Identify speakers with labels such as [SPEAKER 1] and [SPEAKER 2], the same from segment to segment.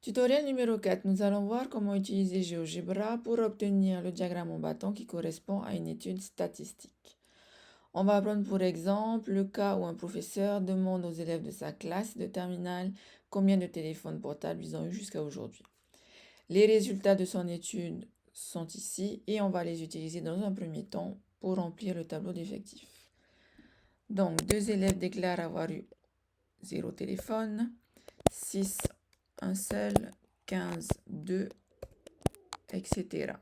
[SPEAKER 1] Tutoriel numéro 4. Nous allons voir comment utiliser GeoGebra pour obtenir le diagramme en bâton qui correspond à une étude statistique. On va prendre pour exemple le cas où un professeur demande aux élèves de sa classe de terminale combien de téléphones portables ils ont eu jusqu'à aujourd'hui. Les résultats de son étude sont ici et on va les utiliser dans un premier temps pour remplir le tableau d'effectifs. Donc, 2 élèves déclarent avoir eu 0 téléphone, 6 un seul, 15 2, etc.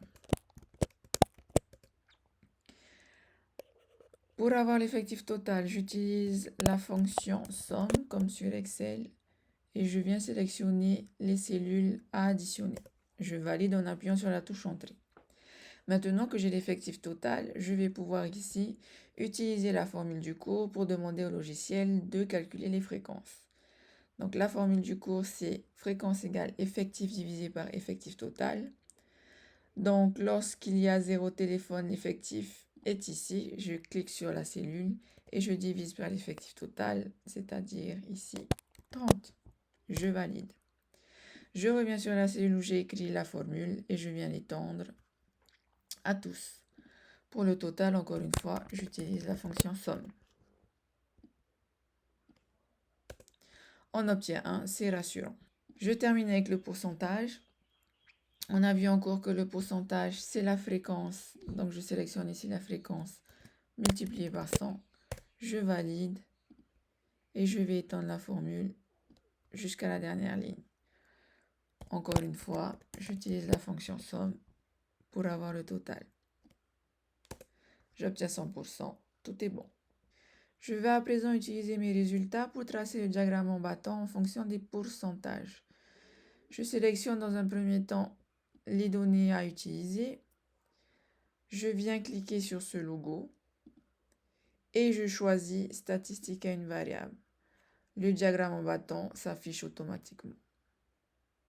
[SPEAKER 1] Pour avoir l'effectif total, j'utilise la fonction somme comme sur Excel et je viens sélectionner les cellules à additionner. Je valide en appuyant sur la touche Entrée. Maintenant que j'ai l'effectif total, je vais pouvoir ici utiliser la formule du cours pour demander au logiciel de calculer les fréquences. Donc la formule du cours, c'est fréquence égale effectif divisé par effectif total. Donc lorsqu'il y a 0 téléphone, l'effectif est ici. Je clique sur la cellule et je divise par l'effectif total, c'est-à-dire ici 30. Je valide. Je reviens sur la cellule où j'ai écrit la formule et je viens l'étendre à tous. Pour le total, encore une fois, j'utilise la fonction somme. On obtient 1, c'est rassurant. Je termine avec le pourcentage. On a vu encore que le pourcentage, c'est la fréquence. Donc, je sélectionne ici la fréquence multipliée par 100. Je valide et je vais étendre la formule jusqu'à la dernière ligne. Encore une fois, j'utilise la fonction somme pour avoir le total. J'obtiens 100%, tout est bon. Je vais à présent utiliser mes résultats pour tracer le diagramme en bâton en fonction des pourcentages. Je sélectionne dans un premier temps les données à utiliser. Je viens cliquer sur ce logo et je choisis statistique à une variable. Le diagramme en bâton s'affiche automatiquement.